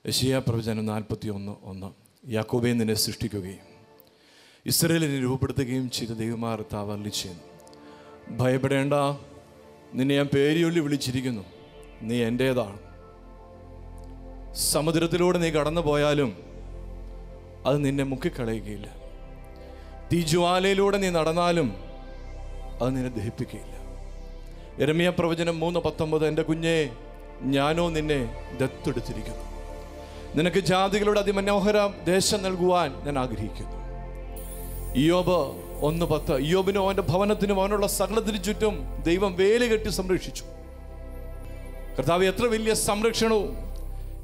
യെശയ്യാ പ്രവചനം 41:1. യാക്കോബേ നിന്നെ സൃഷ്ടിക്കുകയും ഇസ്രായേലിനെ രൂപപ്പെടുത്തുകയും ചെയ്ത ദൈവമായ കർത്താവ് അരുളിച്ചെയ്യുന്നു, ഭയപ്പെടേണ്ട, നിന്നെ ഞാൻ പേരിയൊല്ലി വിളിച്ചിരിക്കുന്നു, നീ എൻ്റേതാണ്. സമുദ്രത്തിലൂടെ നീ കടന്നു പോയാലും അത് നിന്നെ മുക്കിക്കളയുകയില്ല. തീജ്വാലയിലൂടെ നീ നടന്നാലും അത് നിന്നെ ദഹിപ്പിക്കുകയില്ല. യെരമ്യാ പ്രവചനം 3:19. എൻ്റെ കുഞ്ഞേ, ഞാനോ നിന്നെ ദത്തെടുത്തിരിക്കുന്നു, നിനക്ക് ജാതികളുടെ അതിമനോഹര ദേശം നൽകുവാൻ ഞാൻ ആഗ്രഹിക്കുന്നു. ഇയ്യോബ് 1:10. ഇയ്യോബിനും അവൻ്റെ ഭവനത്തിനും അവനുള്ള സകലത്തിനു ചുറ്റും ദൈവം വേലി കെട്ടി സംരക്ഷിച്ചു. കർത്താവ് എത്ര വലിയ സംരക്ഷണവും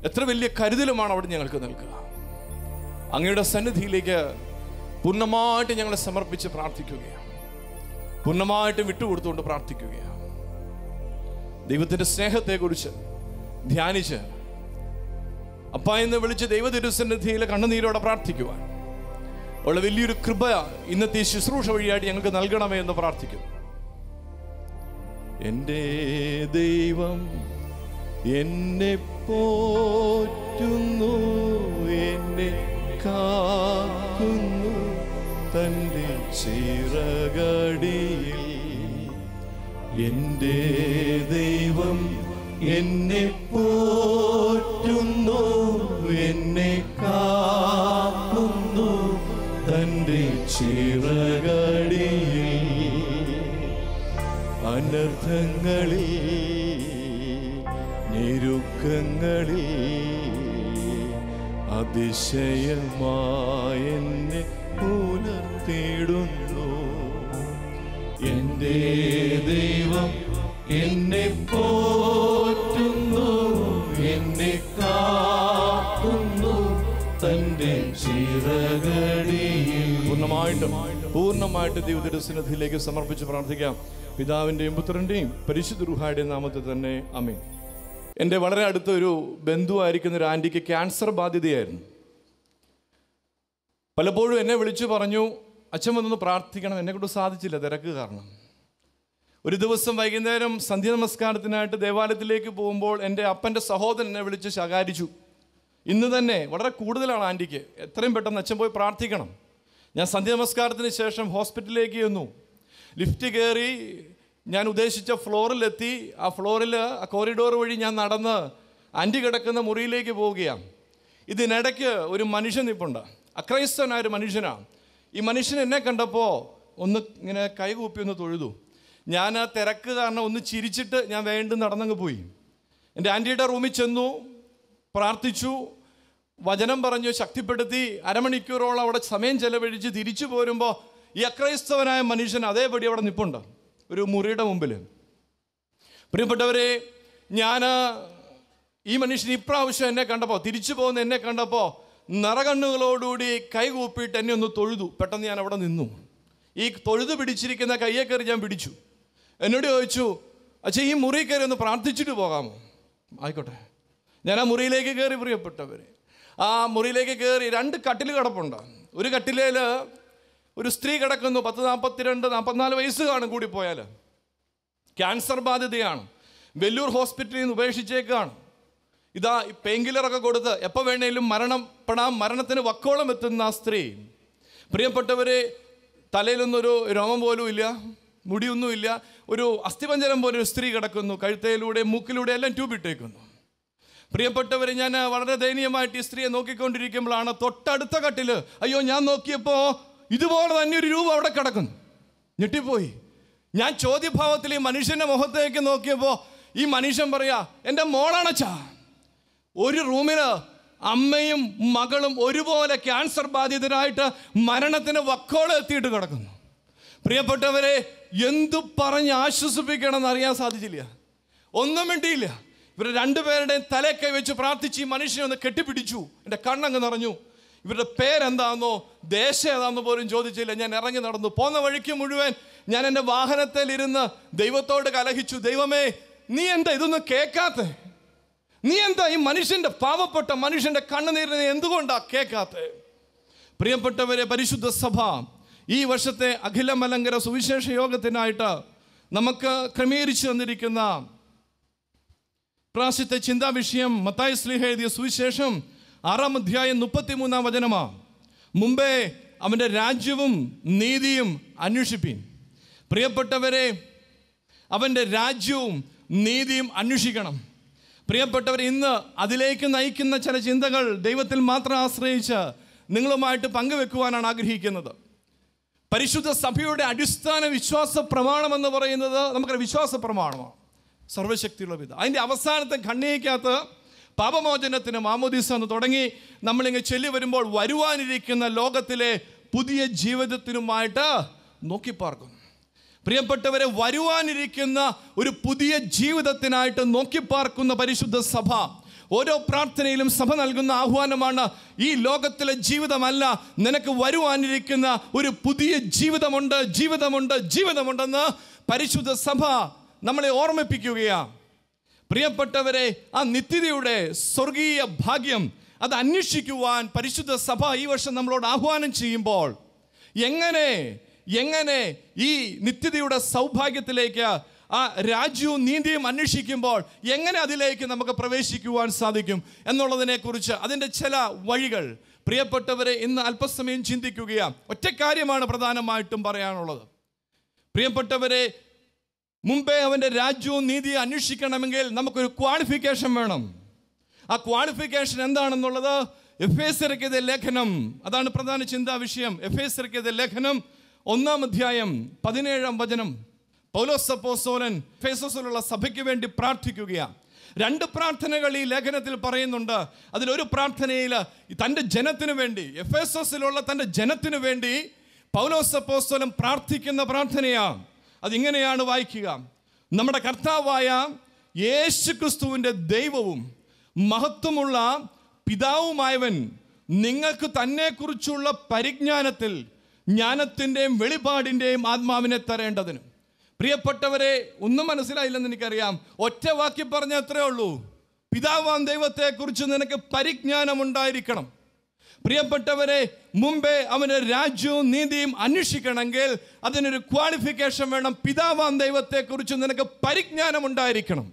എത്ര വലിയ കരുതലുമാണ് അവിടെ ഞങ്ങൾക്ക് നൽകുക. അങ്ങയുടെ സന്നിധിയിലേക്ക് പൂർണ്ണമായിട്ട് ഞങ്ങളെ സമർപ്പിച്ച് പ്രാർത്ഥിക്കുകയാണ്, പൂർണ്ണമായിട്ടും വിട്ടുകൊടുത്തുകൊണ്ട് പ്രാർത്ഥിക്കുകയാണ്. ദൈവത്തിൻ്റെ സ്നേഹത്തെക്കുറിച്ച് ധ്യാനിച്ച് അപ്പ എന്ന് വിളിച്ച് ദൈവ തിരുസന്നിധിയിലെ കണ്ണുനീരോടെ പ്രാർത്ഥിക്കുവാൻ ഉള്ള വലിയൊരു കൃപ ഇന്നത്തെ ശുശ്രൂഷ വഴിയായിട്ട് ഞങ്ങൾക്ക് നൽകണമേ എന്ന് പ്രാർത്ഥിക്കുന്നു. എൻ്റെ ദൈവം എന്നെ പോറ്റുന്നു, എന്നെ കാക്കുന്നു തൻ്റെ ചിറകടിയിൽ. എൻ്റെ ദൈവം എന്നെ പോറ്റുന്നു, എന്നെ കാക്കുന്നു തൻ്റെ ചിറകടിയിൽ. അനർത്ഥങ്ങളിൽ ഞെരുക്കങ്ങളിൽ അതിശയമായെന്നെ പുലർത്തിയിടുന്നു. എൻ്റെ ദൈവം എന്നെ പോറ്റുന്നു, എന്നെ കാക്കുന്നു തൻ്റെ ചിറകടിയിൽ. പൂർണ്ണമായിട്ട് ദൈവത്തിൻ്റെ സമർപ്പിച്ച് പ്രാർത്ഥിക്കാം. പിതാവിൻ്റെയും പുത്രൻ്റെയും പരിശുദ്ധ റൂഹായുടെയും നാമത്തിൽ തന്നെ ആമേൻ. എൻ്റെ വളരെ അടുത്തൊരു ബന്ധുവായിരിക്കുന്ന ഒരു ആൻറ്റിക്ക് ക്യാൻസർ ബാധിതയായിരുന്നു. പലപ്പോഴും എന്നെ വിളിച്ചു പറഞ്ഞു, അച്ഛൻ വന്നൊന്ന് പ്രാർത്ഥിക്കണം. എന്നെക്കൊണ്ട് സാധിച്ചില്ല, തിരക്ക് കാരണം. ഒരു ദിവസം വൈകുന്നേരം സന്ധ്യ നമസ്കാരത്തിനായിട്ട് ദേവാലയത്തിലേക്ക് പോകുമ്പോൾ എൻ്റെ അപ്പൻ്റെ സഹോദരൻ എന്നെ വിളിച്ച് ശകാരിച്ചു. ഇന്ന് തന്നെ വളരെ കൂടുതലാണ് ആൻറ്റിക്ക്, എത്രയും പെട്ടെന്ന് അച്ഛൻ പോയി പ്രാർത്ഥിക്കണം. ഞാൻ സന്ധ്യ നമസ്കാരത്തിന് ശേഷം ഹോസ്പിറ്റലിലേക്ക് ചെന്നു. ലിഫ്റ്റ് കയറി ഞാൻ ഉദ്ദേശിച്ച ഫ്ലോറിലെത്തി. ആ ഫ്ലോറിൽ ആ കോറിഡോർ വഴി ഞാൻ നടന്ന് ആൻറ്റി കിടക്കുന്ന മുറിയിലേക്ക് പോവുകയാണ്. ഇതിനിടയ്ക്ക് ഒരു മനുഷ്യൻ നിൽപ്പുണ്ട്, അക്രൈസ്തവനായൊരു മനുഷ്യനാണ്. ഈ മനുഷ്യൻ എന്നെ കണ്ടപ്പോൾ ഒന്ന് ഇങ്ങനെ കൈകൂപ്പി ഒന്ന് തൊഴുതു. ഞാൻ ആ തിരക്ക് കാരണം ഒന്ന് ചിരിച്ചിട്ട് ഞാൻ വേണ്ടും നടന്നങ്ങ് പോയി. എൻ്റെ ആൻറ്റിയുടെ റൂമിൽ ചെന്നു, പ്രാർത്ഥിച്ചു, വചനം പറഞ്ഞു, ശക്തിപ്പെടുത്തി. അരമണിക്കൂറോളം അവിടെ സമയം ചെലവഴിച്ച് തിരിച്ചു പോരുമ്പോൾ ഈ അക്രൈസ്തവനായ മനുഷ്യൻ അതേപടി അവിടെ നിൽപ്പുണ്ട് ഒരു മുറിയുടെ മുമ്പിൽ. പ്രിയപ്പെട്ടവരെ, ഞാൻ ഈ മനുഷ്യൻ ഇപ്രാവശ്യം എന്നെ കണ്ടപ്പോൾ, തിരിച്ചു പോകുന്ന എന്നെ കണ്ടപ്പോൾ നിറകണ്ണുകളോടുകൂടി കൈകൂപ്പിയിട്ട് എന്നെ ഒന്ന് തൊഴുതു. പെട്ടെന്ന് ഞാൻ അവിടെ നിന്നു. ഈ തൊഴുതു പിടിച്ചിരിക്കുന്ന കയ്യെ കയറി ഞാൻ പിടിച്ചു. എന്നോട് ചോദിച്ചു, അച്ഛാ ഈ മുറി കയറി ഒന്ന് പ്രാർത്ഥിച്ചിട്ട് പോകാമോ? ആയിക്കോട്ടെ. ഞാൻ ആ മുറിയിലേക്ക് കയറി. പ്രിയപ്പെട്ടവരെ, ആ മുറിയിലേക്ക് കയറി 2 കട്ടിൽ കിടപ്പുണ്ട്. ഒരു കട്ടിലേൽ ഒരു സ്ത്രീ കിടക്കുന്നു, 42-44 വയസ്സ് കാണും കൂടി പോയാൽ. ക്യാൻസർ ബാധിതയാണ്. വെല്ലൂർ ഹോസ്പിറ്റലിൽ നിന്ന് ഉപേക്ഷിച്ചേക്കാണ്. ഇതാ പെയിൻ കില്ലറൊക്കെ കൊടുത്ത് എപ്പോൾ വേണേലും മരണപ്പെടാം, മരണത്തിന് വക്കോളം എത്തുന്ന ആ സ്ത്രീ. പ്രിയപ്പെട്ടവരെ, തലയിലൊന്നൊരു രോമം പോലും ഇല്ല, മുടിയൊന്നുമില്ല, ഒരു അസ്ഥിപഞ്ജരം പോലെ ഒരു സ്ത്രീ കിടക്കുന്നു. കഴുത്തയിലൂടെ മൂക്കിലൂടെ എല്ലാം ട്യൂബ് ഇട്ടേക്കുന്നു. പ്രിയപ്പെട്ടവരെ, ഞാൻ വളരെ ദയനീയമായിട്ട് ഈ സ്ത്രീയെ നോക്കിക്കൊണ്ടിരിക്കുമ്പോഴാണ് തൊട്ടടുത്ത കട്ടിൽ, അയ്യോ ഞാൻ നോക്കിയപ്പോൾ ഇതുപോലെ തന്നെ ഒരു രൂപം അവിടെ കിടക്കുന്നു. ഞെട്ടിപ്പോയി. ഞാൻ ചോദ്യഭാവത്തിൽ ഈ മനുഷ്യൻ്റെ മുഖത്തേക്ക് നോക്കിയപ്പോൾ ഈ മനുഷ്യൻ പറയാ, എൻ്റെ മോളാണച്ചാ. ഒരു റൂമിൽ അമ്മയും മകളും ഒരുപോലെ ക്യാൻസർ ബാധിതരായിട്ട് മരണത്തിന് വക്കോളം എത്തിയിട്ട് കിടക്കുന്നു. പ്രിയപ്പെട്ടവരെ, എന്തു പറഞ്ഞ് ആശ്വസിപ്പിക്കണമെന്ന് അറിയാൻ സാധിച്ചില്ല. ഒന്നും വേണ്ടിയില്ല. ഇവർ 2 പേരുടെയും തലക്കൈ വെച്ച് പ്രാർത്ഥിച്ച് ഈ മനുഷ്യനെ ഒന്ന് കെട്ടിപ്പിടിച്ചു. എൻ്റെ കണ്ണങ്ങ് നിറഞ്ഞു. ഇവരുടെ പേരെന്താണെന്നോ ദേശം ഏതാണെന്നോ പോലും ചോദിച്ചില്ല. ഞാൻ ഇറങ്ങി നടന്നു. പോന്ന വഴിക്ക് മുഴുവൻ ഞാൻ എൻ്റെ വാഹനത്തിലിരുന്ന് ദൈവത്തോട് കലഹിച്ചു. ദൈവമേ, നീ എന്താ ഇതൊന്നും കേൾക്കാത്ത? നീ എന്താ ഈ മനുഷ്യൻ്റെ, പാവപ്പെട്ട മനുഷ്യൻ്റെ കണ്ണുനീരിനെ എന്തുകൊണ്ടാ കേൾക്കാത്ത? പ്രിയപ്പെട്ടവരെ, പരിശുദ്ധ സഭ ഈ വർഷത്തെ അഖില മലങ്കര സുവിശേഷ യോഗത്തിനായിട്ട് നമുക്ക് ക്രമീകരിച്ചു തന്നിരിക്കുന്ന പ്രാവശ്യത്തെ ചിന്താവിഷയം മത്തായി ശ്ലീഹ എഴുതിയ സുവിശേഷം 6-ാം അധ്യായം 33-ാം വചനമാണ്. മുമ്പേ അവൻ്റെ രാജ്യവും നീതിയും അന്വേഷിപ്പീൻ. പ്രിയപ്പെട്ടവരെ, അവൻ്റെ രാജ്യവും നീതിയും അന്വേഷിക്കണം. പ്രിയപ്പെട്ടവർ, ഇന്ന് അതിലേക്ക് നയിക്കുന്ന ചില ചിന്തകൾ ദൈവത്തിൽ മാത്രം ആശ്രയിച്ച് നിങ്ങളുമായിട്ട് പങ്കുവെക്കുവാനാണ് ആഗ്രഹിക്കുന്നത്. പരിശുദ്ധ സഭയുടെ അടിസ്ഥാന വിശ്വാസ പ്രമാണം എന്ന് പറയുന്നത് നമുക്കൊരു വിശ്വാസ പ്രമാണമാണ്, സർവശക്തിയുള്ള പിതാ. അതിൻ്റെ അവസാനത്തെ ഖണ്ഡികയ്ക്കകത്ത് പാപമോചനത്തിന് മാമോദീസ എന്ന് തുടങ്ങി നമ്മളിങ്ങനെ ചൊല്ലി വരുമ്പോൾ വരുവാനിരിക്കുന്ന ലോകത്തിലെ പുതിയ ജീവിതത്തിനുമായിട്ട് നോക്കിപ്പാർക്കുന്നു. പ്രിയപ്പെട്ടവരെ, വരുവാനിരിക്കുന്ന ഒരു പുതിയ ജീവിതത്തിനായിട്ട് നോക്കിപ്പാർക്കുന്ന പരിശുദ്ധ സഭ ഓരോ പ്രാർത്ഥനയിലും സഭ നൽകുന്ന ആഹ്വാനമാണ്, ഈ ലോകത്തിലെ ജീവിതമല്ല, നിനക്ക് വരുവാനിരിക്കുന്ന ഒരു പുതിയ ജീവിതമുണ്ട്, ജീവിതമുണ്ട്, ജീവിതമുണ്ടെന്ന് പരിശുദ്ധ സഭ നമ്മളെ ഓർമ്മിപ്പിക്കുകയാണ്. പ്രിയപ്പെട്ടവരെ, ആ നിത്യതയുടെ സ്വർഗീയ ഭാഗ്യം അത് അന്വേഷിക്കുവാൻ പരിശുദ്ധ സഭ ഈ വർഷം നമ്മളോട് ആഹ്വാനം ചെയ്യുമ്പോൾ എങ്ങനെ ഈ നിത്യതയുടെ സൗഭാഗ്യത്തിലേക്ക്, ആ രാജ്യവും നീതിയും അന്വേഷിക്കുമ്പോൾ എങ്ങനെ അതിലേക്ക് നമുക്ക് പ്രവേശിക്കുവാൻ സാധിക്കും എന്നുള്ളതിനെക്കുറിച്ച് അതിൻ്റെ ചില വഴികൾ പ്രിയപ്പെട്ടവരെ ഇന്ന് അല്പസമയം ചിന്തിക്കുകയാണ്. ഒറ്റ കാര്യമാണ് പ്രധാനമായിട്ടും പറയാനുള്ളത്. പ്രിയപ്പെട്ടവരെ, മുമ്പേ അവൻ്റെ രാജ്യവും നീതിയും അന്വേഷിക്കണമെങ്കിൽ നമുക്കൊരു ക്വാളിഫിക്കേഷൻ വേണം. ആ ക്വാളിഫിക്കേഷൻ എന്താണെന്നുള്ളത് എഫേസ്യർക്ക് എഴുതിയ ലേഖനം, അതാണ് പ്രധാന ചിന്താ വിഷയം. എഫേസ്യർക്ക് എഴുതിയ ലേഖനം 1-ാം അധ്യായം 17-ാം വചനം. പൗലോസ് അപ്പോസ്തലൻ എഫേസസിലുള്ള സഭയ്ക്ക് വേണ്ടി പ്രാർത്ഥിക്കുകയാണ്. 2 പ്രാർത്ഥനകൾ ഈ ലേഖനത്തിൽ പറയുന്നുണ്ട്. അതിലൊരു പ്രാർത്ഥനയിൽ തൻ്റെ ജനത്തിനു വേണ്ടി, എഫേസസിലുള്ള തൻ്റെ ജനത്തിനു വേണ്ടി പൗലോസ് അപ്പോസ്തലൻ പ്രാർത്ഥിക്കുന്ന പ്രാർത്ഥനയാണ്. അതിങ്ങനെയാണ് വായിക്കുക: നമ്മുടെ കർത്താവായ യേശു ക്രിസ്തുവിൻ്റെ ദൈവവും മഹത്വമുള്ള പിതാവുമായവൻ നിങ്ങൾക്ക് തന്നെക്കുറിച്ചുള്ള പരിജ്ഞാനത്തിൽ ജ്ഞാനത്തിൻ്റെയും വെളിപാടിൻ്റെയും ആത്മാവിനെ തരേണ്ടതിന്. പ്രിയപ്പെട്ടവരെ, ഒന്നും മനസ്സിലായില്ലെന്ന് എനിക്കറിയാം. ഒറ്റ വാക്കി പറഞ്ഞ അത്രേ ഉള്ളൂ, പിതാവാം ദൈവത്തെക്കുറിച്ച് നിനക്ക് പരിജ്ഞാനമുണ്ടായിരിക്കണം. പ്രിയപ്പെട്ടവരെ, മുമ്പേ അവൻ്റെ രാജ്യവും നീതിയും അന്വേഷിക്കണമെങ്കിൽ അതിനൊരു ക്വാളിഫിക്കേഷൻ വേണം. പിതാവാം ദൈവത്തെക്കുറിച്ച് നിനക്ക് പരിജ്ഞാനമുണ്ടായിരിക്കണം.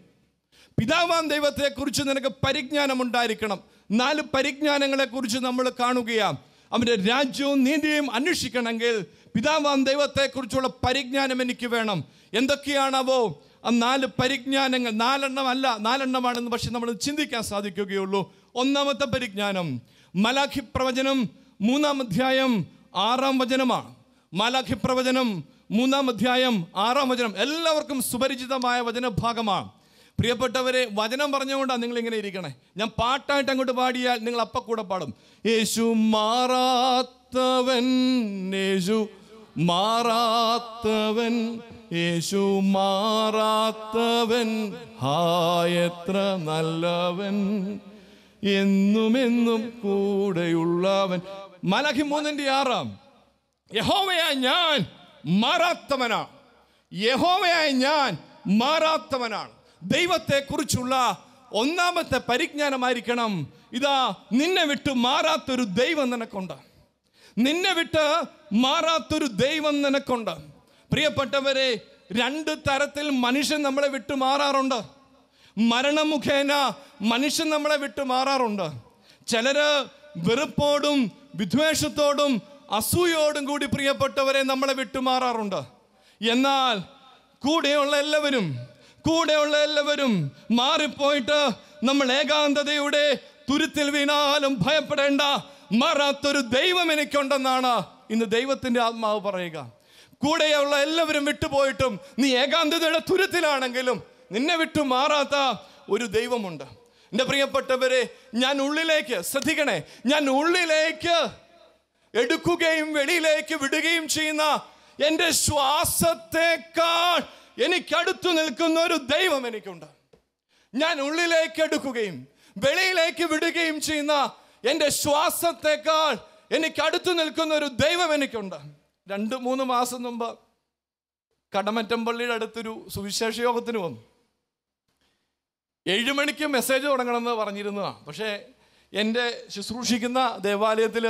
പിതാവാം ദൈവത്തെക്കുറിച്ച് നിനക്ക് പരിജ്ഞാനമുണ്ടായിരിക്കണം. 4 പരിജ്ഞാനങ്ങളെക്കുറിച്ച് നമ്മൾ കാണുകയാണ്. അവൻ്റെ രാജ്യവും നീതിയും അന്വേഷിക്കണമെങ്കിൽ പിതാവാം ദൈവത്തെക്കുറിച്ചുള്ള പരിജ്ഞാനം എനിക്ക് വേണം. എന്തൊക്കെയാണവോ ആ 4 പരിജ്ഞാനങ്ങൾ? 4 പക്ഷെ നമ്മൾ ചിന്തിക്കാൻ സാധിക്കുകയുള്ളൂ. 1-ാമത്തെ പരിജ്ഞാനം മലാഖി പ്രവചനം 3-ാം അധ്യായം 6-ാം വചനമാണ്. മലാഖി പ്രവചനം 3-ാം അധ്യായം 6-ാം വചനം എല്ലാവർക്കും സുപരിചിതമായ വചനഭാഗമാണ്. പ്രിയപ്പെട്ടവരെ, വചനം പറഞ്ഞുകൊണ്ടാണ് നിങ്ങളിങ്ങനെ ഇരിക്കണേ. ഞാൻ പാട്ടായിട്ട് അങ്ങോട്ട് പാടിയാൽ നിങ്ങൾ അപ്പം കൂടെ പാടും. യേശു മാറാത്തവൻ, യേശു മാറാത്തവൻ, യേശു മാറാത്തവൻ, ഹായത്ര നല്ലവൻ, എന്നുമെന്നും കൂടെയുള്ളവൻ. മലാഖി 3:6. യഹോവയായ ഞാൻ മാറാത്തവനാണ്. യഹോവയായ ഞാൻ മാറാത്തവനാണ്. ദൈവത്തെക്കുറിച്ചുള്ള 1-ാമത്തെ പരിജ്ഞാനമായിരിക്കണം, ഇതാ നിന്നെ വിട്ട് മാറാത്തൊരു ദൈവം നിനക്കുണ്ട്. നിന്നെ വിട്ട് മാറാത്തൊരു ദൈവം നിനക്കുണ്ട്. പ്രിയപ്പെട്ടവരെ, 2 തരത്തിൽ മനുഷ്യൻ നമ്മളെ വിട്ടു മാറാറുണ്ട്. മരണമുഖേന മനുഷ്യൻ നമ്മളെ വിട്ടു മാറാറുണ്ട്. ചിലര് വെറുപ്പോടും വിദ്വേഷത്തോടും അസൂയോടും കൂടി പ്രിയപ്പെട്ടവരെ നമ്മളെ വിട്ടുമാറാറുണ്ട്. എന്നാൽ കൂടെയുള്ള എല്ലാവരും മാറിപ്പോയിട്ട് നമ്മൾ ഏകാന്തതയുടെ തുരുത്തിൽ വീണാലും ഭയപ്പെടേണ്ട, മാറാത്തൊരു ദൈവം എനിക്കുണ്ടെന്നാണ് ഇന്ന് ദൈവത്തിൻ്റെ ആത്മാവ് പറയുക. കൂടെയുള്ള എല്ലാവരും വിട്ടുപോയിട്ടും നീ ഏകാന്തതയുടെ തുരുത്തിലാണെങ്കിലും നിന്നെ വിട്ടു മാറാത്ത ഒരു ദൈവമുണ്ട്. എൻ്റെ പ്രിയപ്പെട്ടവരെ, ഞാൻ ഉള്ളിലേക്ക്, ശ്രദ്ധിക്കണേ, ഞാൻ ഉള്ളിലേക്ക് എടുക്കുകയും വെളിയിലേക്ക് വിടുകയും ചെയ്യുന്ന എൻ്റെ ശ്വാസത്തെക്കാൾ എനിക്കടുത്തു നിൽക്കുന്ന ഒരു ദൈവം എനിക്കുണ്ട്. ഞാൻ ഉള്ളിലേക്ക് എടുക്കുകയും വെളിയിലേക്ക് വിടുകയും ചെയ്യുന്ന എൻ്റെ ശ്വാസത്തെക്കാൾ എനിക്കടുത്തു നിൽക്കുന്ന ഒരു ദൈവം എനിക്കുണ്ട്. 2-3 മാസം മുമ്പ് കടമറ്റംപള്ളിയുടെ അടുത്തൊരു സുവിശേഷ യോഗത്തിന് വന്നു. 7 മണിക്ക് മെസ്സേജ് തുടങ്ങണമെന്ന് പറഞ്ഞിരുന്നതാണ്. പക്ഷേ എൻ്റെ ശുശ്രൂഷിക്കുന്ന ദേവാലയത്തിൽ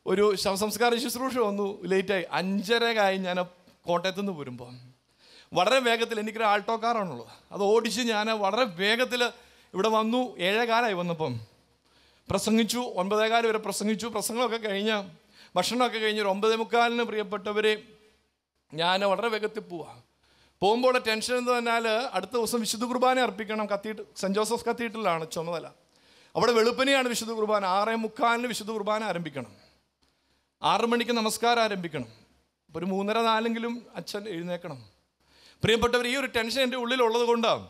ഒരു ശവസംസ്കാര ശുശ്രൂഷ വന്നു, ലേറ്റായി. 5:30 ഞാൻ കോട്ടയത്തു നിന്ന് വരുമ്പോൾ വളരെ വേഗത്തിൽ, എനിക്കൊരു ആൾട്ടോ കാറാണുള്ളത്, അത് ഓടിച്ച് ഞാൻ വളരെ വേഗത്തിൽ ഇവിടെ വന്നു. 7:15 വന്നപ്പം പ്രസംഗിച്ചു. 9:15 വരെ പ്രസംഗിച്ചു. പ്രസംഗമൊക്കെ കഴിഞ്ഞ് ഭക്ഷണമൊക്കെ കഴിഞ്ഞ് ഒരു 9:45 പ്രിയപ്പെട്ടവരെ ഞാൻ വളരെ വേഗത്തിൽ പോകുമ്പോൾ ടെൻഷൻ എന്ന് പറഞ്ഞാൽ അടുത്ത ദിവസം വിശുദ്ധ കുർബാന അർപ്പിക്കണം. സെൻറ്റ് ജോസഫ് കത്തീഡ്രലാണ് ചുമതല. അവിടെ വെളുപ്പനെയാണ് വിശുദ്ധ കുർബാന. 6:45 വിശുദ്ധ കുർബാന ആരംഭിക്കണം. 6 മണിക്ക് നമസ്കാരം ആരംഭിക്കണം. അപ്പോൾ ഒരു 3:30-4 അച്ഛൻ എഴുന്നേക്കണം. പ്രിയപ്പെട്ടവർ, ഈ ഒരു ടെൻഷൻ എൻ്റെ ഉള്ളിലുള്ളത് കൊണ്ടാണ്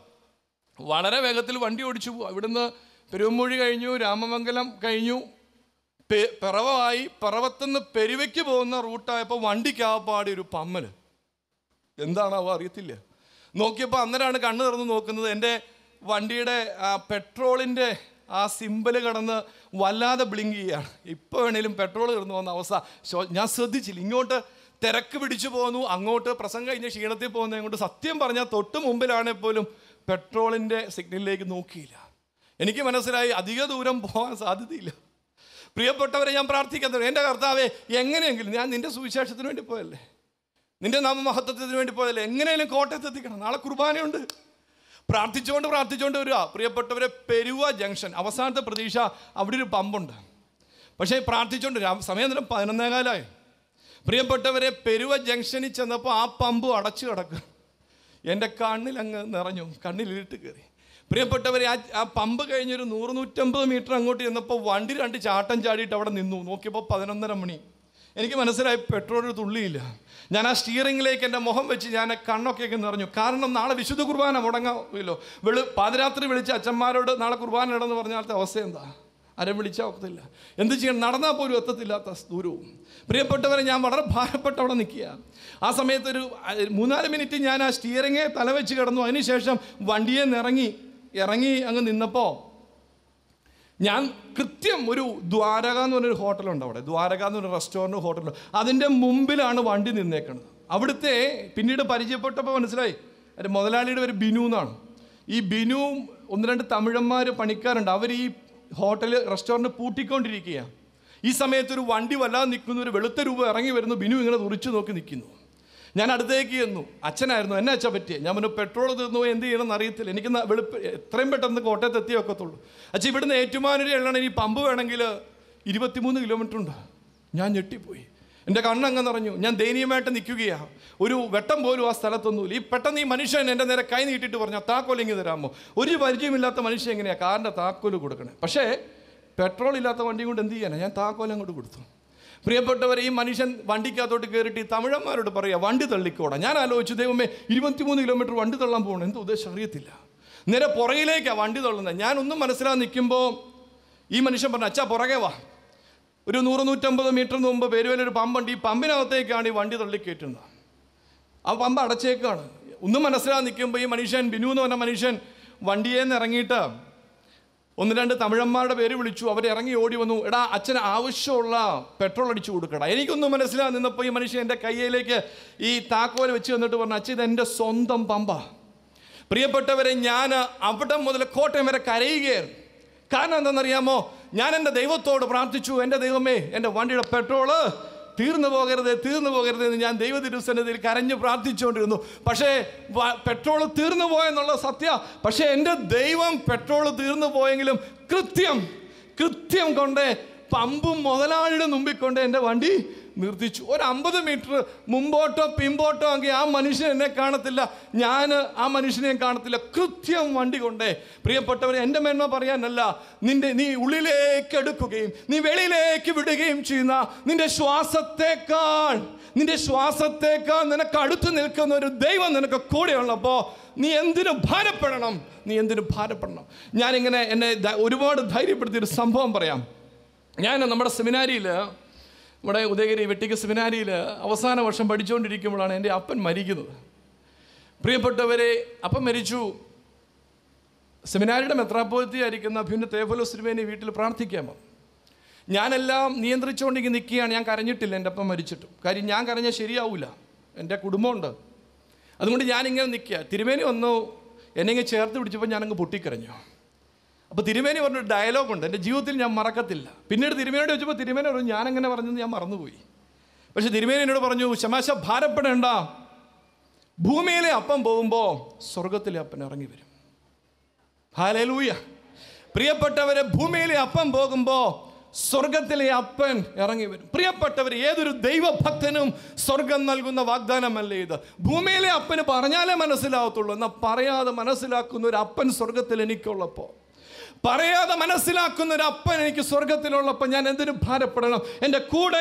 വളരെ വേഗത്തിൽ വണ്ടി ഓടിച്ചു പോവുക. ഇവിടുന്ന് പെരുവമ്പുഴി കഴിഞ്ഞു, രാമമംഗലം കഴിഞ്ഞു, പിറവമായി. പിറവത്തുനിന്ന് പെരുവയ്ക്ക് പോകുന്ന റൂട്ടായപ്പോൾ വണ്ടിക്കാപ്പാടി ഒരു പമ്മൽ. എന്താണാവോ അറിയത്തില്ല. നോക്കിയപ്പോൾ അന്നേരമാണ് കണ്ണ് തുറന്ന് നോക്കുന്നത്. എൻ്റെ വണ്ടിയുടെ പെട്രോളിൻ്റെ ആ സിമ്പല് കടന്ന് വല്ലാതെ ബ്ലിങ്ക് ചെയ്യുകയാണ്. ഇപ്പോൾ വേണേലും പെട്രോൾ തീർന്നു പോകുന്ന അവസ്ഥ. ഞാൻ ശ്രദ്ധിച്ചില്ല. ഇങ്ങോട്ട് തിരക്ക് പിടിച്ചു പോന്നു, അങ്ങോട്ട് പ്രസംഗം കഴിഞ്ഞ് ക്ഷീണത്തിൽ പോകുന്നത്. അങ്ങോട്ട് സത്യം പറഞ്ഞാൽ തൊട്ട് മുമ്പിലാണെങ്കിൽ പോലും പെട്രോളിൻ്റെ സിഗ്നലിലേക്ക് നോക്കിയില്ല. എനിക്ക് മനസ്സിലായി അധിക ദൂരം പോകാൻ സാധ്യതയില്ല. പ്രിയപ്പെട്ടവരെ, ഞാൻ പ്രാർത്ഥിക്കുന്നത്, എൻ്റെ കർത്താവേ, എങ്ങനെയെങ്കിലും ഞാൻ നിൻ്റെ സുവിശേഷത്തിന് വേണ്ടി പോയല്ലേ, നിൻ്റെ നാമമഹത്വത്തിന് വേണ്ടി പോയല്ലേ, എങ്ങനെയെങ്കിലും കോട്ടയത്ത് എത്തിക്കണം. നാളെ കുർബാനയുണ്ട്. പ്രാർത്ഥിച്ചുകൊണ്ട് വരിക. പ്രിയപ്പെട്ടവരെ, പെരുവ ജംഗ്ഷൻ അവസാനത്തെ പ്രതീക്ഷ, അവിടെ ഒരു പമ്പുണ്ട്. പക്ഷേ പ്രാർത്ഥിച്ചുകൊണ്ട് സമയം 11:15. പ്രിയപ്പെട്ടവരെ, പെരുവ ജംഗ്ഷനിൽ ചെന്നപ്പോൾ ആ പമ്പ് അടച്ചു കിടക്കുക. എൻ്റെ കണ്ണിലങ്ങ് നിറഞ്ഞു, കണ്ണിലിട്ട് കയറി. പ്രിയപ്പെട്ടവരെ, ആ പമ്പ് കഴിഞ്ഞൊരു 100-150 മീറ്റർ അങ്ങോട്ട് ചെന്നപ്പോൾ വണ്ടി 2 ചാട്ടം ചാടിയിട്ട് അവിടെ നിന്നു. നോക്കിയപ്പോൾ 11:30 മണി. എനിക്ക് മനസ്സിലായി പെട്രോൾ ഒരു തുള്ളിയില്ല. ഞാൻ ആ സ്റ്റിയറിങ്ങിലേക്ക് എൻ്റെ മുഖം വെച്ച് ഞാൻ കണ്ണൊക്കെ നിറഞ്ഞു. കാരണം നാളെ വിശുദ്ധ കുർബാന മുടങ്ങാമല്ലോ. പാതിരാത്രി വിളിച്ച് അച്ഛന്മാരോട് നാളെ കുർബാന ഇടന്ന് പറഞ്ഞാലത്തെ അവസ്ഥ എന്താ? ആരും വിളിച്ചാൽ ഒക്കത്തില്ല. എന്ത് ചെയ്യണം? നടന്നാൽ പോലും എത്തത്തില്ലാത്ത ദൂരവും. പ്രിയപ്പെട്ടവരെ, ഞാൻ വളരെ ഭാരപ്പെട്ട് അവിടെ നിൽക്കുക. ആ സമയത്തൊരു 3-4 മിനിറ്റ് ഞാൻ ആ സ്റ്റിയറിങ്ങെ തലവെച്ച് കിടന്നു. അതിനുശേഷം വണ്ടിയെ ഇറങ്ങി അങ്ങ് നിന്നപ്പോൾ ഞാൻ കൃത്യം ഒരു ദ്വാരക എന്ന് പറഞ്ഞൊരു ഹോട്ടലുണ്ട് അവിടെ. ദ്വാരക എന്ന് പറഞ്ഞ റെസ്റ്റോറൻറ്റ് ഹോട്ടലുണ്ട്. അതിൻ്റെ മുമ്പിലാണ് വണ്ടി നിന്നേക്കുന്നത്. അവിടുത്തെ പിന്നീട് പരിചയപ്പെട്ടപ്പോൾ മനസ്സിലായി എൻ്റെ മുതലാളിയുടെ പേര് ബിനു എന്നാണ്. ഈ ബിനുവും 1-2 തമിഴന്മാർ പണിക്കാരുണ്ട്. അവർ ഈ റെസ്റ്റോറൻറ്റ് പൂട്ടിക്കൊണ്ടിരിക്കുകയാണ്. ഈ സമയത്തൊരു വണ്ടി വല്ലാതെ നിൽക്കുന്നു. ഒരു വെളുത്ത രൂപ ഇറങ്ങി വരുന്നു. ബിനു ഇങ്ങനെ തുറിച്ചു നോക്കി നിൽക്കുന്നു. ഞാൻ അടുത്തേക്ക് ചെന്നു. അച്ഛനായിരുന്നു. എന്നെ അച്ഛൻ പറ്റിയ. ഞാൻ പറഞ്ഞു, പെട്രോൾ തീർന്നു പോയി, എന്ത് ചെയ്യണമെന്ന് അറിയത്തില്ല. എനിക്ക് എത്രയും പെട്ടെന്ന് കോട്ടയത്ത് എത്തിയേ ഒക്കത്തുള്ളൂ. അച്ഛൻ ഇവിടുന്ന് ഏറ്റുമാനൂര് എള്ളണം, ഈ പമ്പ് വേണമെങ്കിൽ 23 കിലോമീറ്റർ ഉണ്ട്. ഞാൻ ഞെട്ടിപ്പോയി. എൻ്റെ കണ്ണങ്ങ് നിറഞ്ഞു. ഞാൻ ദയനീയമായിട്ട് നിൽക്കുകയാണ്. ഒരു വെട്ടം പോലും ആ സ്ഥലത്തൊന്നുമില്ല. ഈ പെട്ടെന്ന് ഈ മനുഷ്യൻ എൻ്റെ നേരെ കൈ നീട്ടിയിട്ട് പറഞ്ഞു, താക്കോൽ തരാമോ? ഒരു പരിചയമില്ലാത്ത മനുഷ്യൻ എങ്ങനെയാണ് കാറിൻ്റെ താക്കോൽ കൊടുക്കണേ? പക്ഷേ പെട്രോൾ ഇല്ലാത്ത വണ്ടി കൊണ്ട് എന്ത് ചെയ്യാനാണ്? ഞാൻ താക്കോൽ അങ്ങോട്ട് കൊടുത്തു. പ്രിയപ്പെട്ടവരെ, ഈ മനുഷ്യൻ വണ്ടിക്കകത്തോട്ട് കയറിയിട്ട് ഈ തമിഴന്മാരോട് പറയുക, വണ്ടി തള്ളിക്കോടാ. ഞാൻ ആലോചിച്ചു, ദൈവമേ, 23 കിലോമീറ്റർ വണ്ടി തള്ളാൻ പോകണം. എന്ത് ഉദ്ദേശം അറിയത്തില്ല. നേരെ പുറകിലേക്കാണ് വണ്ടി തള്ളുന്നത്. ഞാനൊന്നും മനസ്സിലാകാൻ നിൽക്കുമ്പോൾ ഈ മനുഷ്യൻ പറഞ്ഞു, അച്ഛാ പുറകെ വാ. ഒരു 100-150 മീറ്റർ മുമ്പ് പെരുവലൊരു പമ്പുണ്ട്. ഈ പമ്പിനകത്തേക്കാണ് ഈ വണ്ടി തള്ളിക്കയറ്റുന്നത്. ആ പമ്പ് അടച്ചേക്കാണ്. ഒന്നും മനസ്സിലാകാൻ നിൽക്കുമ്പോൾ ഈ മനുഷ്യൻ, ബിനു എന്ന് പറഞ്ഞ മനുഷ്യൻ, വണ്ടിയിൽ നിന്ന് ഇറങ്ങിയിട്ട് 1-2 തമിഴന്മാരുടെ പേര് വിളിച്ചു. അവരിറങ്ങി ഓടി വന്നു. എടാ, അച്ഛന് ആവശ്യമുള്ള പെട്രോൾ അടിച്ചു കൊടുക്കടാ. എനിക്കൊന്നും മനസ്സിലാകാൻ നിന്നപ്പോൾ ഈ മനുഷ്യൻ എൻ്റെ കയ്യിലേക്ക് ഈ താക്കോൽ വെച്ച് വന്നിട്ട് പറഞ്ഞു, അച്ഛൻ ഇതെൻ്റെ സ്വന്തം പമ്പ. പ്രിയപ്പെട്ടവരെ, ഞാൻ അവിടെ മുതൽ കോട്ടയം വരെ കരയുകയായിരുന്നു. കാരണം എന്താണെന്നറിയാമോ? ഞാൻ എൻ്റെ ദൈവത്തോട് പ്രാർത്ഥിച്ചു, എൻ്റെ ദൈവമേ, എൻ്റെ വണ്ടിയുടെ പെട്രോള് തീർന്നു പോകരുത് എന്ന് ഞാൻ ദൈവ തിരുസന്നിധിയിൽ കരഞ്ഞ് പ്രാർത്ഥിച്ചുകൊണ്ടിരുന്നു. പക്ഷേ പെട്രോൾ തീർന്നു പോയെന്നുള്ള സത്യം. പക്ഷേ എൻ്റെ ദൈവം പെട്രോൾ തീർന്നു പോയെങ്കിലും കൃത്യം കൊണ്ട് പമ്പും മുതലാളിയുടെ മുമ്പിൽ കൊണ്ട് എൻ്റെ വണ്ടി നിർത്തിച്ചു. ഒരു 50 മീറ്റർ മുമ്പോട്ടോ പിമ്പോട്ടോ ആണെങ്കിൽ ആ മനുഷ്യൻ എന്നെ കാണത്തില്ല, ഞാൻ ആ മനുഷ്യനെ കാണത്തില്ല. കൃത്യം വണ്ടി കൊണ്ടേ. പ്രിയപ്പെട്ടവരെ, എൻ്റെ മേന്മ പറയാനല്ല, നീ ഉള്ളിലേക്ക് എടുക്കുകയും നീ വെളിയിലേക്ക് വിടുകയും ചെയ്യുന്ന നിന്റെ ശ്വാസത്തേക്കാൾ നിനക്ക് അടുത്ത് നിൽക്കുന്ന ഒരു ദൈവം നിനക്ക് കൂടെയുള്ളപ്പോൾ നീ എന്തിനു ഭാരപ്പെടണം? ഞാനിങ്ങനെ എന്നെ ഒരുപാട് ധൈര്യപ്പെടുത്തിയൊരു സംഭവം പറയാം. ഞാൻ നമ്മുടെ സെമിനാരിയിൽ, നമ്മുടെ ഉദയഗിരി വെട്ടിക്ക സെമിനാരിയിൽ അവസാന വർഷം പഠിച്ചുകൊണ്ടിരിക്കുമ്പോഴാണ് എൻ്റെ അപ്പൻ മരിക്കുന്നത്. പ്രിയപ്പെട്ടവരെ, അപ്പൻ മരിച്ചു. സെമിനാരിയുടെ മെത്രാപ്പോലിത്തയായിരിക്കുന്ന അഭിമന്യ തേഫലോസ് തിരുമേനി വീട്ടിൽ പ്രാർത്ഥിക്കാൻ വന്നു. ഞാനെല്ലാം നിയന്ത്രിച്ചുകൊണ്ടിങ്ങനെ നിൽക്കുകയാണ്. ഞാൻ കരഞ്ഞിട്ടില്ല എൻ്റെ അപ്പം മരിച്ചിട്ടും. കാര്യം ഞാൻ കരഞ്ഞാൽ ശരിയാവില്ല, എൻ്റെ കുടുംബമുണ്ട്. അതുകൊണ്ട് ഞാനിങ്ങനെ നിൽക്കുക. തിരുമേനി വന്നു, എന്നെ ഇങ്ങനെ ചേർത്ത് പിടിച്ചപ്പോൾ ഞാനങ്ങ് പൊട്ടിക്കരഞ്ഞു. അപ്പോൾ തിരുമേനി പറഞ്ഞൊരു ഡയലോഗുണ്ട്, എൻ്റെ ജീവിതത്തിൽ ഞാൻ മറക്കത്തില്ല. പിന്നീട് തിരുമേനിയോട് ചോദിച്ചപ്പോൾ തിരുമേനി പറഞ്ഞു, ഞാനങ്ങനെ പറഞ്ഞത് ഞാൻ മറന്നുപോയി. പക്ഷേ തിരുമേനി എന്നോട് പറഞ്ഞു, ശമാശ ഭാരപ്പെടേണ്ട, ഭൂമിയിലെ അപ്പം പോകുമ്പോൾ സ്വർഗത്തിലെ അപ്പൻ ഇറങ്ങി വരും. ഹല്ലേലൂയ. പ്രിയപ്പെട്ടവരെ, ഭൂമിയിലെ അപ്പം പോകുമ്പോൾ സ്വർഗത്തിലെ അപ്പൻ ഇറങ്ങി വരും. പ്രിയപ്പെട്ടവർ, ഏതൊരു ദൈവഭക്തനും സ്വർഗം നൽകുന്ന വാഗ്ദാനമല്ലേ ഇത്? ഭൂമിയിലെ അപ്പന് പറഞ്ഞാലേ മനസ്സിലാവത്തുള്ളൂ. എന്നാൽ പറയാതെ മനസ്സിലാക്കുന്ന ഒരു അപ്പൻ സ്വർഗത്തിൽ എനിക്കുള്ളപ്പോൾ, പറയാതെ മനസ്സിലാക്കുന്ന ഒരു അപ്പൻ എനിക്ക് സ്വർഗത്തിലുള്ളപ്പോൾ ഞാൻ എന്തിനു ഭാരപ്പെടണം? എൻ്റെ കൂടെ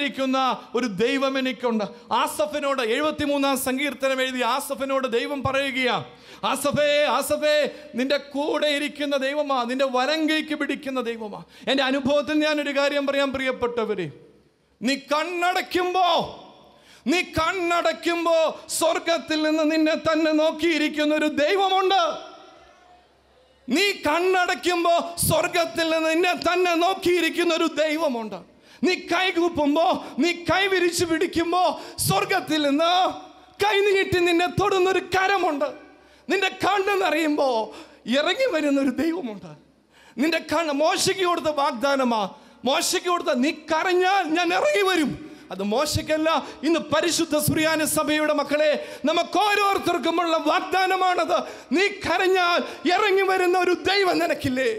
ഇരിക്കുന്ന ഒരു ദൈവം എനിക്കുണ്ട്. ആസഫിനോട് 73-ാം സങ്കീർത്തനം എഴുതി ആസഫിനോട് ദൈവം പറയുകയാണ്, ആസഫേ, നിന്റെ കൂടെ ഇരിക്കുന്ന ദൈവമാ, നിന്റെ വലങ്കൈക്ക് പിടിക്കുന്ന ദൈവമാ. എൻ്റെ അനുഭവത്തിൽ ഞാനൊരു കാര്യം പറയാം പ്രിയപ്പെട്ടവരെ, നീ കണ്ണടയ്ക്കുമ്പോ സ്വർഗത്തിൽ നിന്ന് നിന്നെ തന്നെ നോക്കിയിരിക്കുന്ന ഒരു ദൈവമുണ്ട്. നീ കണ്ണടയ്ക്കുമ്പോ സ്വർഗത്തിൽ നിന്ന് നിന്നെ തന്നെ നോക്കിയിരിക്കുന്ന ഒരു ദൈവമുണ്ട്. നീ കൈകൂപ്പുമ്പോ, നീ കൈ വിരിച്ചു പിടിക്കുമ്പോ സ്വർഗത്തിൽ നിന്ന് കൈ നീട്ടി നിന്നെ തൊടുന്നൊരു കരമുണ്ട്. നിന്റെ കണ്ണ് നിറയുമ്പോ ഇറങ്ങി വരുന്നൊരു ദൈവമുണ്ട്. നിന്റെ കണ്ണ് മോശയ്ക്ക് കൊടുത്ത വാഗ്ദാനമാ. മോശയ്ക്ക് കൊടുത്ത, നീ കരഞ്ഞാൽ ഞാൻ ഇറങ്ങി വരും. അത് മോശയ്ക്കല്ല, ഇന്ന് പരിശുദ്ധ സുറിയാനി സഭയുടെ മക്കളെ, നമുക്ക് ഓരോരുത്തർക്കുമുള്ള വാഗ്ദാനമാണത്. നീ കരഞ്ഞാൽ ഇറങ്ങി വരുന്ന ഒരു ദൈവം നിനക്കില്ലേ?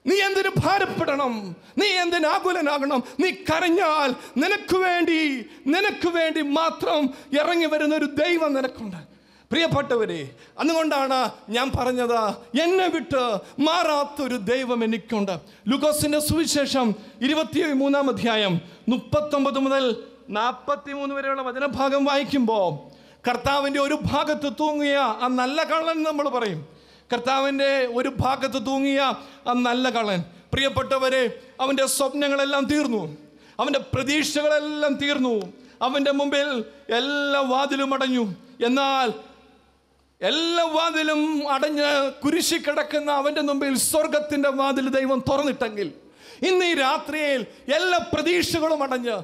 നീ എന്തിനു ഭാരപ്പെടണം? നീ എന്തിനു ആകുലനാകണം? നീ കരഞ്ഞാൽ നിനക്ക് വേണ്ടി മാത്രം ഇറങ്ങി വരുന്ന ഒരു ദൈവം നിനക്കുണ്ട്. പ്രിയപ്പെട്ടവരെ, അതുകൊണ്ടാണ് ഞാൻ പറഞ്ഞത്, എന്നെ വിട്ട് മാറാത്തൊരു ദൈവം എനിക്കുണ്ട്. ലൂക്കോസിന്റെ സുവിശേഷം 23-ാം അധ്യായം 39 മുതൽ 43 വരെയുള്ള വചനഭാഗം വായിക്കുമ്പോൾ, കർത്താവിൻ്റെ ഒരു ഭാഗത്ത് തൂങ്ങിയ ആ നല്ല കള്ളൻ നമ്മൾ പറയും. കർത്താവിൻ്റെ ഒരു ഭാഗത്ത് തൂങ്ങിയ ആ നല്ല കള്ളൻ, പ്രിയപ്പെട്ടവരെ, അവൻ്റെ സ്വപ്നങ്ങളെല്ലാം തീർന്നു, അവൻ്റെ പ്രതീക്ഷകളെല്ലാം തീർന്നു, അവൻ്റെ മുമ്പിൽ എല്ലാ വാതിലും അടഞ്ഞു. എന്നാൽ എല്ലാ വാതിലും അടഞ്ഞ് കുരിശി കിടക്കുന്ന അവൻ്റെ മുമ്പിൽ സ്വർഗത്തിൻ്റെ വാതിൽ ദൈവം തുറന്നിട്ടെങ്കിൽ, ഇന്ന് ഈ രാത്രിയിൽ എല്ലാ പ്രതീക്ഷകളും അടഞ്ഞ്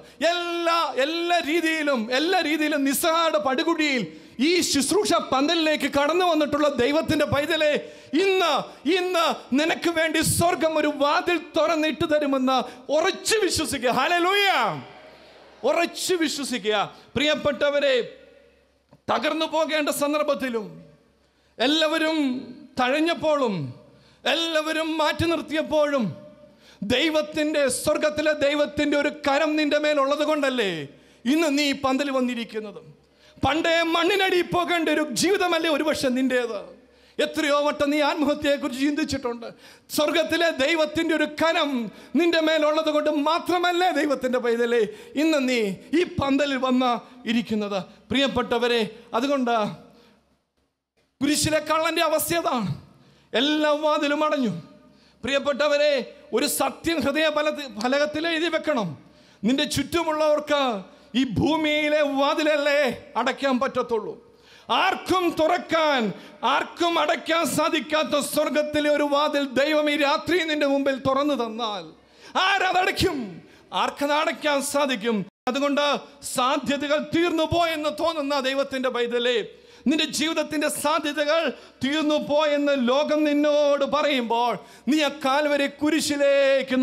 എല്ലാ രീതിയിലും നിസ്സാര പടുകുടിയിൽ ഈ ശുശ്രൂഷ പന്തലിലേക്ക് കടന്നു വന്നിട്ടുള്ള ദൈവത്തിൻ്റെ പൈതലെ, ഇന്ന് നിനക്ക് വേണ്ടി സ്വർഗം ഒരു വാതിൽ തുറന്നിട്ട് തരുമെന്ന് ഉറച്ചു വിശ്വസിക്കുക. ഹല്ലേലൂയ. ഉറച്ചു വിശ്വസിക്കുക. പ്രിയപ്പെട്ടവരെ, തകർന്നു പോകേണ്ട സന്ദർഭത്തിലും, എല്ലാവരും തഴഞ്ഞപ്പോഴും, എല്ലാവരും മാറ്റി നിർത്തിയപ്പോഴും, സ്വർഗത്തിലെ ദൈവത്തിൻ്റെ ഒരു കരം നിന്റെ മേലുള്ളത് കൊണ്ടല്ലേ ഇന്ന് നീ പന്തൽ വന്നിരിക്കുന്നത്. പണ്ടേ മണ്ണിനടി പോകേണ്ട ഒരു ജീവിതമല്ലേ ഒരുപക്ഷെ നിന്റേത്. എത്രയോ വട്ടം നീ ആത്മഹത്യയെക്കുറിച്ച് ചിന്തിച്ചിട്ടുണ്ട്. സ്വർഗത്തിലെ ദൈവത്തിൻ്റെ ഒരു കരം നിന്റെ മേലുള്ളത് കൊണ്ട് മാത്രമല്ലേ ദൈവത്തിൻ്റെ പൈതലേ ഇന്ന് നീ ഈ പന്തലിൽ വന്ന് ഇരിക്കുന്നത്. പ്രിയപ്പെട്ടവരെ, അതുകൊണ്ട് കുരിശിലെ കള്ളൻ്റെ അവസ്ഥ അതാണ്. എല്ലാ വാതിലും അടഞ്ഞു. പ്രിയപ്പെട്ടവരെ, ഒരു സത്യം ഹൃദയ ഫലകത്തിൽ എഴുതി വെക്കണം. നിന്റെ ചുറ്റുമുള്ളവർക്ക് ഈ ഭൂമിയിലെ വാതിലല്ലേ അടയ്ക്കാൻ പറ്റത്തുള്ളൂ. ആർക്കും അടയ്ക്കാൻ സാധിക്കാത്ത സ്വർഗത്തിലെ ഒരു വാതിൽ ദൈവം ഈ രാത്രി നിന്റെ മുമ്പിൽ തുറന്നു തന്നാൽ ആരതടയ്ക്കും? ആർക്കത് അടയ്ക്കാൻ സാധിക്കും? അതുകൊണ്ട് സാധ്യതകൾ തീർന്നു പോയെന്ന് തോന്നുന്ന ദൈവത്തിൻ്റെ പൈതലേ, നിന്റെ ജീവിതത്തിന്റെ സാധ്യതകൾ തീർന്നു പോയെന്ന് ലോകം നിന്നോട് പറയുമ്പോൾ നീ ആ കാൽവരി കുരിശിലേക്ക്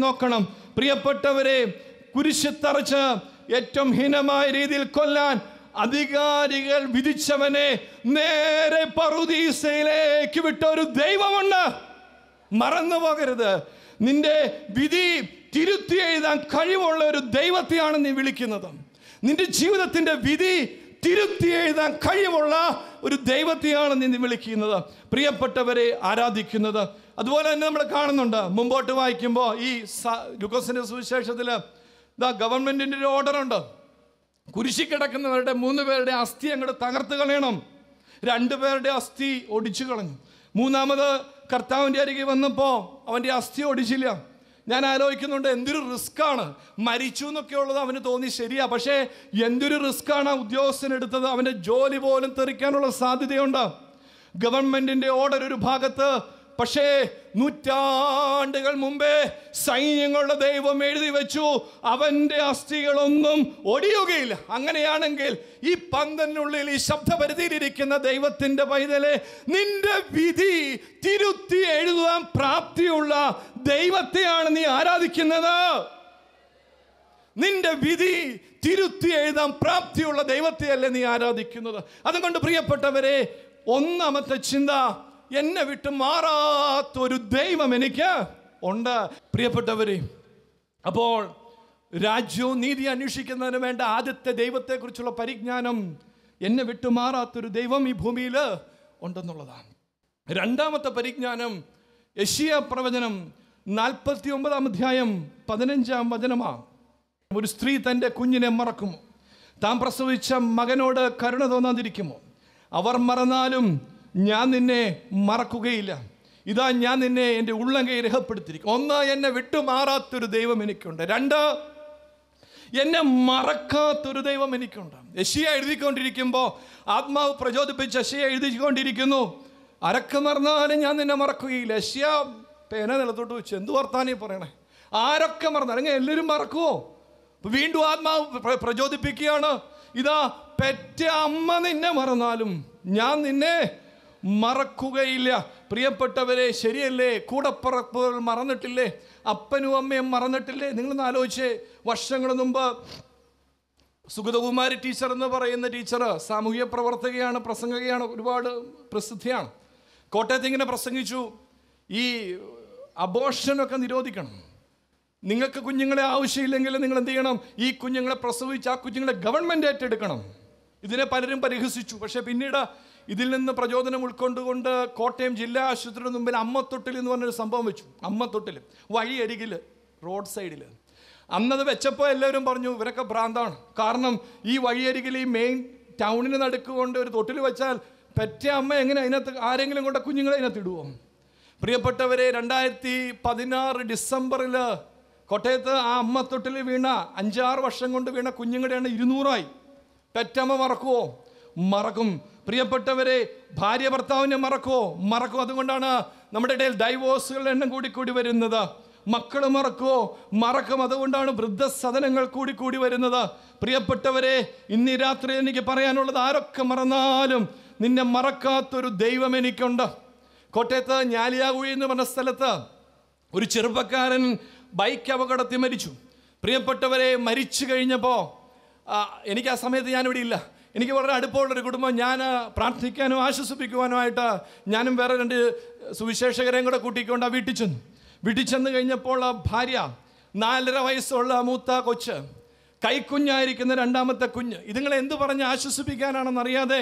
നോക്കണം. പ്രിയപ്പെട്ടവരെ, കുരിശ് തറച്ച് ഏറ്റവും ഹീനമായ രീതിയിൽ കൊല്ലാൻ അധികാരികൾ വിധിച്ചവനെ നേരെ പറുദീസയിലേക്ക് വിട്ട ഒരു ദൈവമുണ്ട്. മറന്നു പോകരുത്. നിന്റെ വിധി തിരുത്തി എഴുതാൻ കഴിവുള്ള ഒരു ദൈവത്തെയാണ് നീ വിളിക്കുന്നത്. നിന്റെ ജീവിതത്തിന്റെ വിധി തിരുത്തി എഴുതാൻ കഴിവുള്ള ഒരു ദൈവത്തെയാണ് നീ വിളിക്കുന്നത്, പ്രിയപ്പെട്ടവരെ, ആരാധിക്കുന്നത്. അതുപോലെ തന്നെ നമ്മൾ കാണുന്നുണ്ട്, മുമ്പോട്ട് വായിക്കുമ്പോൾ ഈ ലൂക്കോസിന്റെ സുവിശേഷത്തിൽ ഗവൺമെന്റിന്റെ ഒരു ഓർഡർ ഉണ്ട്. കുരിശി കിടക്കുന്നവരുടെ 3 പേരുടെ അസ്ഥി അങ്ങോട്ട് തകർത്ത് കളയണം. 2 പേരുടെ അസ്ഥി ഒടിച്ചു കളഞ്ഞു. 3-മത് കർത്താവിൻ്റെ അരികെ വന്നപ്പോൾ അവൻ്റെ അസ്ഥി ഒടിച്ചില്ല. ഞാൻ ആലോചിക്കുന്നുണ്ട്, എന്തൊരു റിസ്ക്കാണ്. മരിച്ചു എന്നൊക്കെ ഉള്ളത് അവന് തോന്നി, ശരിയാ. പക്ഷേ എന്തൊരു റിസ്ക്കാണ് ആ ഉദ്യോഗസ്ഥനെടുത്തത്. അവൻ്റെ ജോലി പോലും തെറിക്കാനുള്ള സാധ്യതയുണ്ട്. ഗവൺമെന്റിന്റെ ഓർഡർ ഒരു ഭാഗത്ത്, പക്ഷേ നൂറ്റാണ്ടുകൾ മുമ്പേ സൈന്യങ്ങളുടെ ദൈവം എഴുതി വെച്ചു, അവന്റെ അസ്ഥികളൊന്നും ഒടിയുകയില്ല. അങ്ങനെയാണെങ്കിൽ ഈ പന്തലിനുള്ളിൽ ഈ ശബ്ദപരിധിയിലിരിക്കുന്ന ദൈവത്തിന്റെ പൈതലെ, നിന്റെ വിധി തിരുത്തി എഴുതാൻ പ്രാപ്തിയുള്ള ദൈവത്തെയാണ് നീ ആരാധിക്കുന്നത്. നിന്റെ വിധി തിരുത്തി എഴുതാൻ പ്രാപ്തിയുള്ള ദൈവത്തെയല്ലേ നീ ആരാധിക്കുന്നത്? അതുകൊണ്ട് പ്രിയപ്പെട്ടവരെ, ഒന്നാമത്തെ ചിന്ത, എന്നെ വിട്ട് മാറാത്തൊരു ദൈവം എനിക്ക് ഉണ്ട്. പ്രിയപ്പെട്ടവരെ, അപ്പോൾ രാജ്യവും നീതി അന്വേഷിക്കുന്നതിന് വേണ്ട ആദ്യത്തെ ദൈവത്തെക്കുറിച്ചുള്ള പരിജ്ഞാനം, എന്നെ വിട്ടു മാറാത്തൊരു ദൈവം ഈ ഭൂമിയിൽ ഉണ്ടെന്നുള്ളതാണ്. രണ്ടാമത്തെ പരിജ്ഞാനം യെശയ്യാ പ്രവചനം 49 അധ്യായം 15 വചനമാണ്. ഒരു സ്ത്രീ തൻ്റെ കുഞ്ഞിനെ മറക്കുമോ? താൻ പ്രസവിച്ച മകനോട് കരുണ തോന്നാതിരിക്കുമോ? അവർ മറന്നാലും ഞാൻ നിന്നെ മറക്കുകയില്ല. ഇതാ, ഞാൻ നിന്നെ എൻ്റെ ഉള്ളങ്കൈ രേഖപ്പെടുത്തിയിരിക്കും. ഒന്ന്, എന്നെ വിട്ടുമാറാത്തൊരു ദൈവം എനിക്കുണ്ട്. രണ്ട്, എന്നെ മറക്കാത്തൊരു ദൈവം എനിക്കുണ്ട്. യെശയ്യാ എഴുതിക്കൊണ്ടിരിക്കുമ്പോൾ ആത്മാവ് പ്രചോദിപ്പിച്ച് യെശയ്യാ എഴുതിക്കൊണ്ടിരിക്കുന്നു, ആരൊക്കെ മറന്നാലും ഞാൻ നിന്നെ മറക്കുകയില്ല. യെശയ്യാ പേന നിലത്തോട്ട് വെച്ച്, എന്ത് വർത്താനീ പറയണേ? ആരൊക്കെ മറന്നാലും അങ്ങനെ എല്ലാവരും മറക്കുമോ? വീണ്ടും ആത്മാവ് പ്രചോദിപ്പിക്കുകയാണ്, ഇതാ, പെറ്റ അമ്മ നിന്നെ മറന്നാലും ഞാൻ നിന്നെ മറക്കുകയില്ല. പ്രിയപ്പെട്ടവരെ, ശരിയല്ലേ? കൂടപ്പിറപ്പുകൾ മറന്നിട്ടില്ലേ? അപ്പനും അമ്മയും മറന്നിട്ടില്ലേ? നിങ്ങളൊന്ന് ആലോചിച്ചേ. വർഷങ്ങൾ മുമ്പ് സുഗതകുമാരി ടീച്ചർ എന്ന് പറയുന്ന ടീച്ചർ സാമൂഹിക പ്രവർത്തകയാണ്, പ്രസംഗകയാണ്, ഒരുപാട് പ്രസിദ്ധിയാണ്. കോട്ടയത്ത് ഇങ്ങനെ പ്രസംഗിച്ചു, ഈ അബോർഷനൊക്കെ നിരോധിക്കണം. നിങ്ങൾക്ക് കുഞ്ഞുങ്ങളെ ആവശ്യമില്ലെങ്കിൽ നിങ്ങൾ എന്ത് ചെയ്യണം? ഈ കുഞ്ഞുങ്ങളെ പ്രസവിച്ച് ആ കുഞ്ഞുങ്ങളെ ഗവൺമെൻറ് ഏറ്റെടുക്കണം. ഇതിനെ പലരും പരിഹസിച്ചു. പക്ഷേ പിന്നീട് ഇതിൽ നിന്ന് പ്രചോദനം ഉൾക്കൊണ്ടുകൊണ്ട് കോട്ടയം ജില്ലാ ആശുപത്രിയുടെ മുമ്പിൽ അമ്മത്തൊട്ടിൽ എന്ന് പറഞ്ഞൊരു സംഭവം വെച്ചു. അമ്മത്തൊട്ടിൽ വഴിയരികിൽ, റോഡ് സൈഡിൽ. അന്നത് വെച്ചപ്പോൾ എല്ലാവരും പറഞ്ഞു, ഇവരൊക്കെ ഭ്രാന്താണ്. കാരണം ഈ വഴിയരികിൽ, ഈ മെയിൻ ടൗണിന് നടുക്കുകൊണ്ട് ഒരു തൊട്ടിൽ വെച്ചാൽ പെറ്റ അമ്മ എങ്ങനെ അതിനകത്ത് ആരെങ്കിലും കൊണ്ട് കുഞ്ഞുങ്ങളെ അതിനകത്ത് ഇടുവോ? പ്രിയപ്പെട്ടവരെ, 2016 ഡിസംബറിൽ കോട്ടയത്ത് ആ അമ്മത്തൊട്ടിൽ വീണ 5-6 വർഷം കൊണ്ട് വീണ കുഞ്ഞുങ്ങളുടെ എണ്ണം 200ആയി. പെറ്റമ്മ മറക്കുവോ? മറക്കും. പ്രിയപ്പെട്ടവരെ, ഭാര്യ ഭർത്താവിനെ മറക്കുവോ? മറക്കും. അതുകൊണ്ടാണ് നമ്മുടെ ഇടയിൽ ഡൈവോഴ്സുകളുടെ എണ്ണം കൂടിക്കൂടി വരുന്നത്. മക്കൾ മറക്കുവോ? മറക്കും. അതുകൊണ്ടാണ് വൃദ്ധസദനങ്ങൾ കൂടിക്കൂടി വരുന്നത്. പ്രിയപ്പെട്ടവരെ, ഇന്ന് രാത്രി എനിക്ക് പറയാനുള്ളത്, ആരൊക്കെ മറന്നാലും നിന്നെ മറക്കാത്തൊരു ദൈവം എനിക്കുണ്ട്. കോട്ടയത്ത് ഞാലിയാകുഴി എന്ന് പറഞ്ഞ സ്ഥലത്ത് ഒരു ചെറുപ്പക്കാരൻ ബൈക്ക് അപകടത്തിൽ മരിച്ചു. പ്രിയപ്പെട്ടവരെ, മരിച്ചു കഴിഞ്ഞപ്പോൾ എനിക്ക് ആ സമയത്ത് ഞാനിവിടെ ഇല്ല. എനിക്ക് വളരെ അടുപ്പമുള്ളൊരു കുടുംബം. ഞാൻ പ്രാർത്ഥിക്കാനും ആശ്വസിപ്പിക്കുവാനുമായിട്ട് ഞാനും വേറെ 2 സുവിശേഷകരെയും കൂടെ കൂട്ടിക്കൊണ്ട് ആ വീട്ടിൽ ചെന്ന് കഴിഞ്ഞപ്പോൾ ഭാര്യ, 4.5 വയസ്സുള്ള മൂത്ത കൊച്ച്, കൈക്കുഞ്ഞായിരിക്കുന്ന രണ്ടാമത്തെ കുഞ്ഞ്, ഇതുങ്ങളെ എന്ത് പറഞ്ഞ് ആശ്വസിപ്പിക്കാനാണെന്നറിയാതെ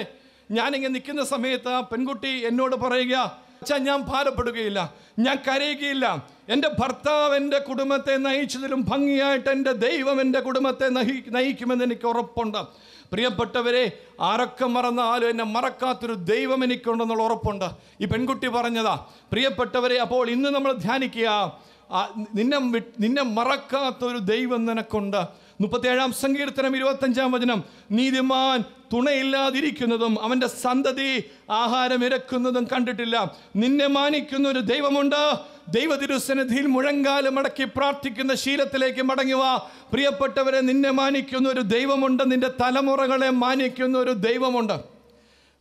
ഞാനിങ്ങനെ നിൽക്കുന്ന സമയത്ത് ആ പെൺകുട്ടി എന്നോട് പറയുക, അച്ഛാ, ഞാൻ ഭാരപ്പെടുകയില്ല, ഞാൻ കരയുകയില്ല. എൻ്റെ ഭർത്താവ് എൻ്റെ കുടുംബത്തെ നയിച്ചതിലും ഭംഗിയായിട്ട് എൻ്റെ ദൈവം എൻ്റെ കുടുംബത്തെ നയിക്കുമെന്ന് എനിക്ക് ഉറപ്പുണ്ട്. പ്രിയപ്പെട്ടവരെ, ആരൊക്കെ മറന്നാലും എന്നെ മറക്കാത്തൊരു ദൈവം എനിക്കുണ്ടെന്നുള്ള ഉറപ്പുണ്ട്. ഈ പെൺകുട്ടി പറഞ്ഞതാ. പ്രിയപ്പെട്ടവരെ, അപ്പോൾ ഇന്ന് നമ്മൾ ധ്യാനിക്കുക, നിന്നെ മറക്കാത്തൊരു ദൈവം നിനക്കുണ്ട്. 37-ാം സങ്കീർത്തനം 25-ാം വചനം, നീതിമാൻ തുണയില്ലാതിരിക്കുന്നതും അവൻ്റെ സന്തതി ആഹാരം ഇരക്കുന്നതും കണ്ടിട്ടില്ല. നിന്നെ മാനിക്കുന്ന ഒരു ദൈവമുണ്ട്. ദൈവതിരുസന്നിധിയിൽ മുഴങ്കാലം മടക്കി പ്രാർത്ഥിക്കുന്ന ശീലത്തിലേക്ക് മടങ്ങുക. പ്രിയപ്പെട്ടവരെ, നിന്നെ മാനിക്കുന്ന ഒരു ദൈവമുണ്ട്. നിന്റെ തലമുറകളെ മാനിക്കുന്ന ഒരു ദൈവമുണ്ട്.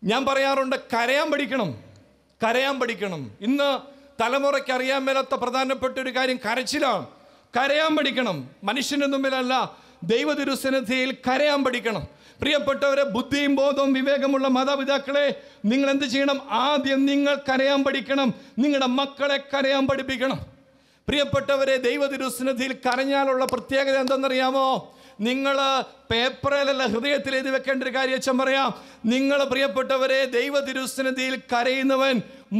ഞാൻ പറയാറുണ്ട്, കരയാൻ പഠിക്കണം. ഇന്ന് തലമുറയ്ക്ക് അറിയാൻ മേലാത്ത പ്രധാനപ്പെട്ട ഒരു കാര്യം കരച്ചിലാണ്. കരയാൻ പഠിക്കണം. മനുഷ്യൻ്റെ മുമ്പിലല്ല, ദൈവതിരുസന്നിധിയിൽ കരയാൻ പഠിക്കണം. പ്രിയപ്പെട്ടവരെ, ബുദ്ധിയും ബോധവും വിവേകമുള്ള മാതാപിതാക്കളെ, നിങ്ങൾ എന്ത് ചെയ്യണം? ആദ്യം നിങ്ങൾ കരയാൻ പഠിക്കണം. നിങ്ങളുടെ മക്കളെ കരയാൻ പഠിപ്പിക്കണം. പ്രിയപ്പെട്ടവരെ, ദൈവതിരുസന്നിധിയിൽ കരഞ്ഞാലുള്ള പ്രത്യേകത എന്തെന്നറിയാമോ? നിങ്ങൾ പേപ്പറിലല്ല, ഹൃദയത്തിൽ എഴുതി വെക്കേണ്ട ഒരു കാര്യം അച്ഛൻ പറയാം. നിങ്ങൾ പ്രിയപ്പെട്ടവരെ, ദൈവതിരുസന്നിധിയിൽ കരയുന്നവൻ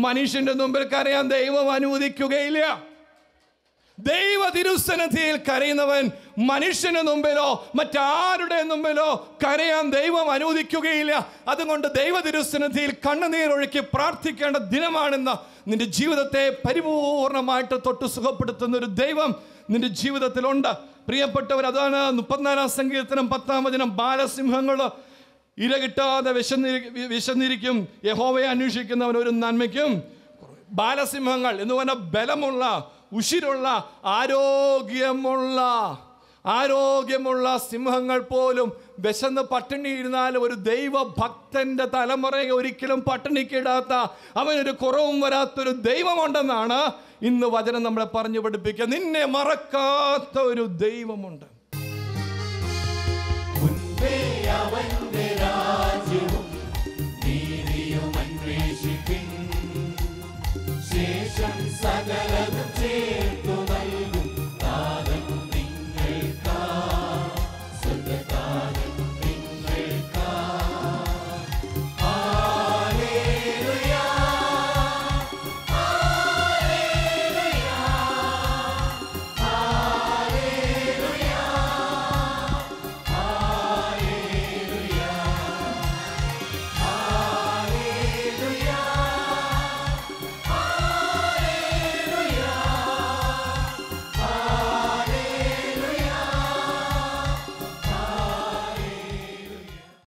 മനുഷ്യന്റെ മുമ്പിൽ കരയാൻ ദൈവം അനുവദിക്കുകയില്ല. ദൈവ തിരുസന്നിധിയിൽ കരയുന്നവൻ മനുഷ്യന് മുമ്പിലോ മറ്റാരുടെ മുമ്പിലോ കരയാൻ ദൈവം അനുവദിക്കുകയില്ല. അതുകൊണ്ട് ദൈവ തിരുസന്നിധിയിൽ കണ്ണുനീരൊഴുക്കി പ്രാർത്ഥിക്കേണ്ട ദിനമാണെന്ന്. നിന്റെ ജീവിതത്തെ പരിപൂർണമായിട്ട് തൊട്ട് സുഖപ്പെടുത്തുന്ന ഒരു ദൈവം നിന്റെ ജീവിതത്തിലുണ്ട്. പ്രിയപ്പെട്ടവർ, അതാണ് 34-ാം സങ്കീർത്തനം 10-ാം വചനം, ബാലസിംഹങ്ങൾ ഇര കിട്ടാതെ വിശന്നിരിക്കും, യഹോവയെ അന്വേഷിക്കുന്നവൻ ഒരു നന്മയ്ക്കും. ബാലസിംഹങ്ങൾ എന്ന് പറഞ്ഞാൽ ബലമുള്ള, ഉശിരുള്ള, ആരോഗ്യമുള്ള സിംഹങ്ങൾ പോലും വിശന്ന് പട്ടിണി ഇരുന്നാലും ഒരു ദൈവഭക്തന്റെ തലമുറയെ ഒരിക്കലും പട്ടിണിക്കിടാത്ത, അവനൊരു കുറവും വരാത്തൊരു ദൈവമുണ്ടെന്നാണ് ഇന്ന് വചനം നമ്മളെ പറഞ്ഞു പഠിപ്പിക്കുക. നിന്നെ മറക്കാത്ത ഒരു ദൈവമുണ്ട്.